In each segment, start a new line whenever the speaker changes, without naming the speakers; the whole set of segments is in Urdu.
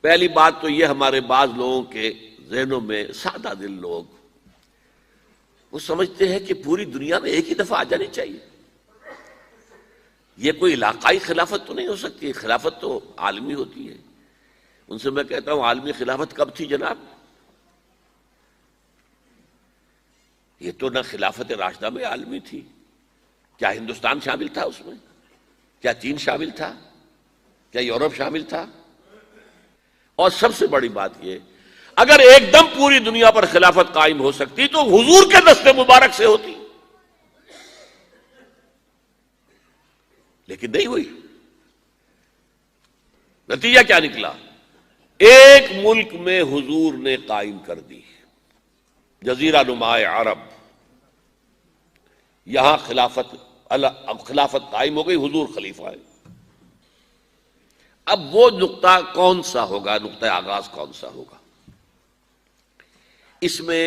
پہلی بات تو یہ ہمارے بعض لوگوں کے ذہنوں میں سادہ دل لوگ وہ سمجھتے ہیں کہ پوری دنیا میں ایک ہی دفعہ آ جانی چاہیے. یہ کوئی علاقائی خلافت تو نہیں ہو سکتی، خلافت تو عالمی ہوتی ہے. ان سے میں کہتا ہوں عالمی خلافت کب تھی جناب؟ یہ تو نہ خلافت راشدہ میں عالمی تھی. کیا ہندوستان شامل تھا اس میں؟ کیا چین شامل تھا؟ کیا یورپ شامل تھا؟ اور سب سے بڑی بات یہ، اگر ایک دم پوری دنیا پر خلافت قائم ہو سکتی تو حضور کے دست مبارک سے ہوتی، لیکن نہیں ہوئی. نتیجہ کیا نکلا؟ ایک ملک میں حضور نے قائم کر دی، جزیرہ نما عرب، یہاں خلافت قائم ہو گئی، حضور خلیفہ ہے. اب وہ نقطہ کون سا ہوگا، نقطہ آغاز کون سا ہوگا؟ اس میں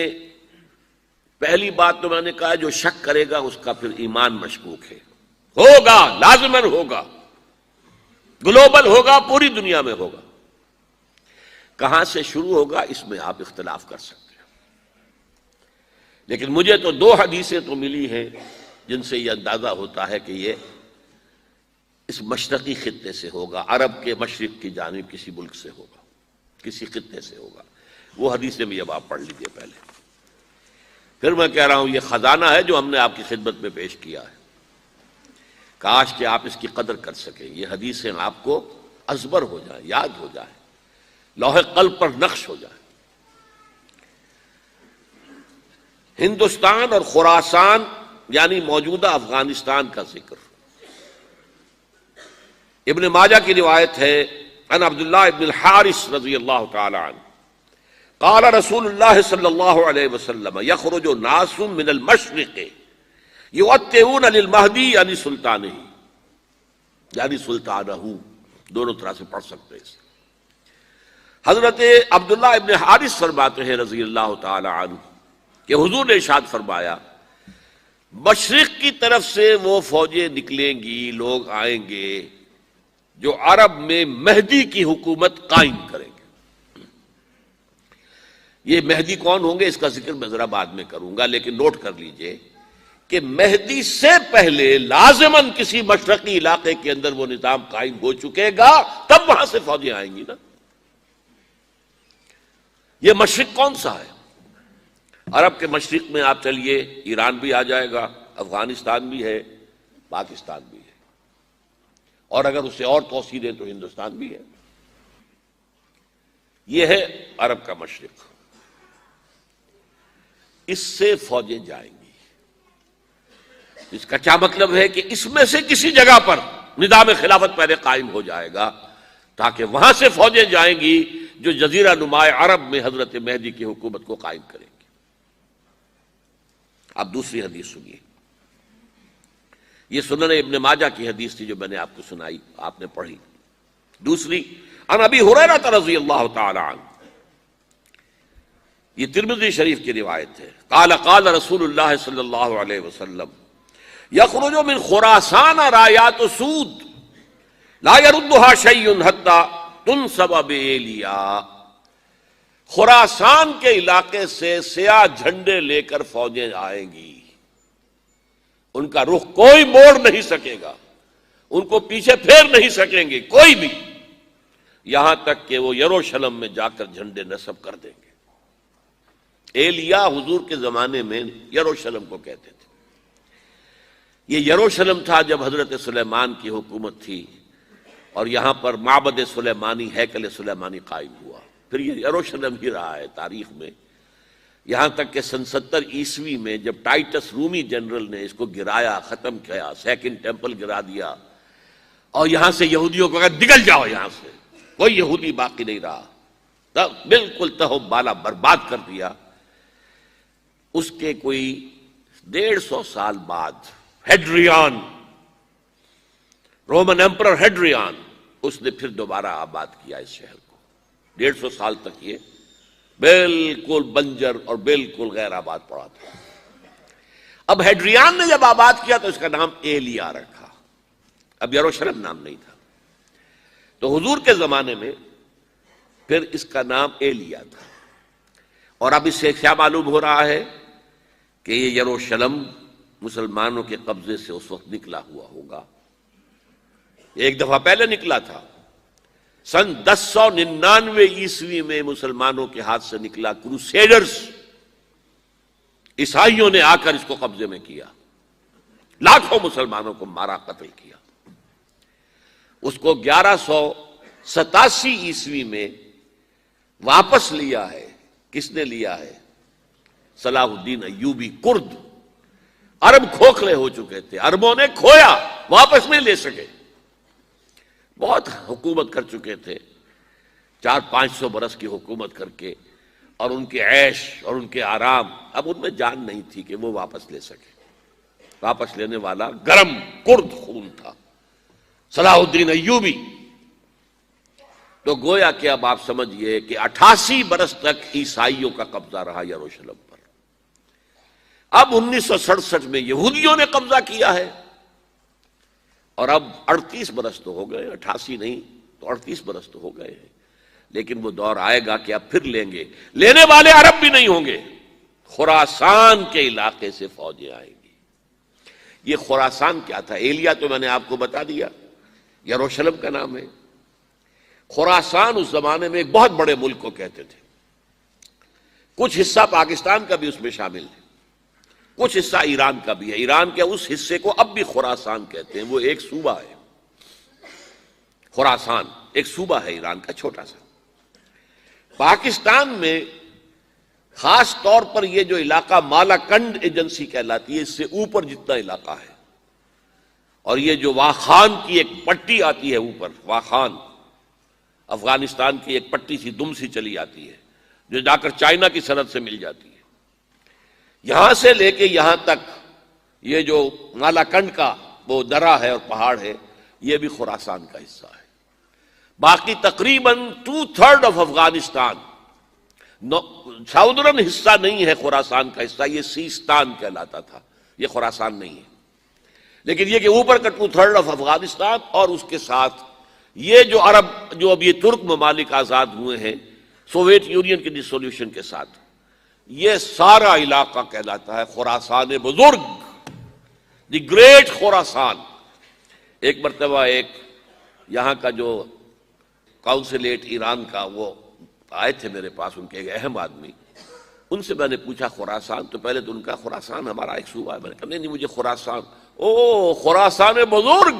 پہلی بات تو میں نے کہا جو شک کرے گا اس کا پھر ایمان مشکوک ہے. ہوگا، لازماً ہوگا، گلوبل ہوگا، پوری دنیا میں ہوگا. کہاں سے شروع ہوگا اس میں آپ اختلاف کر سکتے ہیں، لیکن مجھے تو دو حدیثیں تو ملی ہیں جن سے یہ اندازہ ہوتا ہے کہ یہ اس مشرقی خطے سے ہوگا، عرب کے مشرق کی جانب کسی ملک سے ہوگا، کسی خطے سے ہوگا. وہ حدیثیں بھی اب آپ پڑھ لیجئے پہلے. پھر میں کہہ رہا ہوں یہ خزانہ ہے جو ہم نے آپ کی خدمت میں پیش کیا ہے، کاش کہ آپ اس کی قدر کر سکیں. یہ حدیثیں آپ کو ازبر ہو جائیں، یاد ہو جائیں، لوح قلب پر نقش ہو جائیں. ہندوستان اور خراسان یعنی موجودہ افغانستان کا ذکر ابن ماجہ کی روایت ہے عن عبداللہ ابن الحارث رضی اللہ تعالی عنہ قال رسول اللہ صلی اللہ علیہ وسلم یخرج ناس من المشرق یؤتئون للمہدی یعنی سلطانہ، یعنی سلطانہ، دونوں طرح سے پڑھ سکتے ہیں. حضرت عبداللہ ابن حارث فرماتے ہیں رضی اللہ تعالی عنہ کہ حضور نے ارشاد فرمایا مشرق کی طرف سے وہ فوجیں نکلیں گی، لوگ آئیں گے جو عرب میں مہدی کی حکومت قائم کریں گے. یہ مہدی کون ہوں گے اس کا ذکر میں ذرا بعد میں کروں گا، لیکن نوٹ کر لیجئے کہ مہدی سے پہلے لازماً کسی مشرقی علاقے کے اندر وہ نظام قائم ہو چکے گا، تب وہاں سے فوجیں آئیں گی نا. یہ مشرق کون سا ہے؟ عرب کے مشرق میں آپ چلیے ایران بھی آ جائے گا، افغانستان بھی ہے، پاکستان بھی ہے، اور اگر اسے اور توسیع دیں تو ہندوستان بھی ہے. یہ ہے عرب کا مشرق. اس سے فوجیں جائیں گی. اس کا کیا مطلب ہے کہ اس میں سے کسی جگہ پر نظام خلافت پہلے قائم ہو جائے گا تاکہ وہاں سے فوجیں جائیں گی جو جزیرہ نما عرب میں حضرت مہدی کی حکومت کو قائم کریں گی. اب دوسری حدیث سنیے. یہ سنن ابن ماجہ کی حدیث تھی جو میں نے آپ کو سنائی، آپ نے پڑھی. دوسری عن ابی ہریرہ رضی اللہ تعالی عنہ، یہ ترمذی شریف کی روایت ہے. قال قال رسول اللہ صلی اللہ علیہ وسلم یخرج من خراسان رایات سود لا يردها شیء حتی تنصب بایلیا. خراسان کے علاقے سے سیاہ جھنڈے لے کر فوجیں آئیں گی، ان کا رخ کوئی موڑ نہیں سکے گا، ان کو پیچھے پھیر نہیں سکیں گے کوئی بھی، یہاں تک کہ وہ یروشلم میں جا کر جھنڈے نصب کر دیں گے. ایلیا حضور کے زمانے میں یروشلم کو کہتے تھے. یہ یروشلم تھا جب حضرت سلیمان کی حکومت تھی اور یہاں پر معبد سلیمانی، ہیکل سلیمانی قائم ہوا. پھر یہ یروشلم ہی رہا ہے تاریخ میں، یہاں تک کہ سن 70 عیسوی میں جب ٹائٹس رومی جنرل نے اس کو گرایا، ختم کیا، سیکنڈ ٹیمپل گرا دیا اور یہاں سے یہودیوں کو کہا نکل جاؤ، یہاں سے کوئی یہودی باقی نہیں رہا، تب بالکل تہو بالا برباد کر دیا. اس کے کوئی 150 سال بعد ہیڈریان، رومن ایمپرر ہیڈریان، اس نے پھر دوبارہ آباد کیا اس شہر کو. 150 سال تک یہ بالکل بنجر اور بالکل غیر آباد پڑا تھا. اب ہیڈریان نے جب آباد کیا تو اس کا نام ایلیا رکھا، اب یروشلم نام نہیں تھا. تو حضور کے زمانے میں پھر اس کا نام ایلیا تھا۔ اور اب اس سے کیا معلوم ہو رہا ہے کہ یہ یروشلم مسلمانوں کے قبضے سے اس وقت نکلا ہوا ہوگا۔ ایک دفعہ پہلے نکلا تھا، سن 1099 عیسوی میں مسلمانوں کے ہاتھ سے نکلا، کروسیڈرز عیسائیوں نے آ کر اس کو قبضے میں کیا، لاکھوں مسلمانوں کو مارا، قتل کیا۔ اس کو 1187 عیسوی میں واپس لیا ہے۔ کس نے لیا ہے؟ صلاح الدین ایوبی، کرد۔ عرب کھوکھلے ہو چکے تھے، عربوں نے کھویا، واپس نہیں لے سکے۔ بہت حکومت کر چکے تھے، 400-500 برس کی حکومت کر کے، اور ان کے عیش اور ان کے آرام، اب ان میں جان نہیں تھی کہ وہ واپس لے سکے۔ واپس لینے والا گرم کرد خون تھا، صلاح الدین ایوبی۔ تو گویا کہ اب آپ سمجھئے کہ 88 برس تک عیسائیوں کا قبضہ رہا یروشلم پر۔ اب 1967 میں یہودیوں نے قبضہ کیا ہے، اور اب 38 برس تو ہو گئے، 88 نہیں تو 38 برس تو ہو گئے ہیں۔ لیکن وہ دور آئے گا کہ اب پھر لیں گے، لینے والے عرب بھی نہیں ہوں گے، خراسان کے علاقے سے فوجیں آئیں گی۔ یہ خراسان کیا تھا؟ ایلیا تو میں نے آپ کو بتا دیا، یروشلم کا نام ہے۔ خراسان اس زمانے میں ایک بہت بڑے ملک کو کہتے تھے، کچھ حصہ پاکستان کا بھی اس میں شامل ہے، کچھ حصہ ایران کا بھی ہے۔ ایران کے اس حصے کو اب بھی خراسان کہتے ہیں، وہ ایک صوبہ ہے۔ خراسان ایک صوبہ ہے ایران کا، چھوٹا سا۔ پاکستان میں خاص طور پر یہ جو علاقہ مالاکنڈ ایجنسی کہلاتی ہے، اس سے اوپر جتنا علاقہ ہے، اور یہ جو واخان کی ایک پٹی آتی ہے اوپر، واخان افغانستان کی ایک پٹی سی دم سی چلی آتی ہے جو جا کر چائنا کی سرحد سے مل جاتی ہے، یہاں سے لے کے یہاں تک یہ جو مالاکنڈ کا وہ درہ ہے اور پہاڑ ہے، یہ بھی خراسان کا حصہ ہے۔ باقی تقریباً 2/3 آف افغانستان ساؤدرن حصہ نہیں ہے خراسان کا حصہ، یہ سیستان کہلاتا تھا، یہ خراسان نہیں ہے۔ لیکن یہ کہ اوپر کا 2/3 آف افغانستان، اور اس کے ساتھ یہ جو عرب، جو اب یہ ترک ممالک آزاد ہوئے ہیں سوویت یونین کی ڈسولوشن کے ساتھ، یہ سارا علاقہ کہلاتا ہے خراسان بزرگ، دی گریٹ خراسان۔ ایک مرتبہ ایک یہاں کا جو کاؤنسلیٹ ایران کا، وہ آئے تھے میرے پاس، ان کے ایک اہم آدمی، ان سے میں نے پوچھا خراسان، تو پہلے تو ان کا خراسان ہمارا ایک صوبہ ہے، میں نے کہا نہیں مجھے خراسان، او خراسان بزرگ،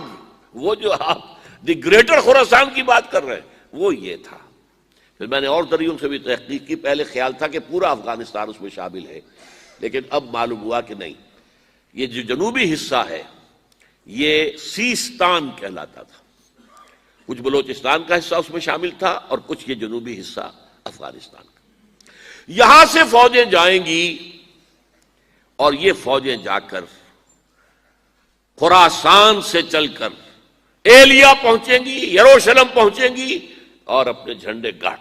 وہ جو آپ دی گریٹر خراسان کی بات کر رہے ہیں، وہ یہ تھا۔ پھر میں نے اور ذریعوں سے بھی تحقیق کی، پہلے خیال تھا کہ پورا افغانستان اس میں شامل ہے، لیکن اب معلوم ہوا کہ نہیں، یہ جو جنوبی حصہ ہے یہ سیستان کہلاتا تھا، کچھ بلوچستان کا حصہ اس میں شامل تھا اور کچھ یہ جنوبی حصہ افغانستان کا۔ یہاں سے فوجیں جائیں گی، اور یہ فوجیں جا کر خراسان سے چل کر ایلیا پہنچیں گی، یروشلم پہنچیں گی، اور اپنے جھنڈے گاڑ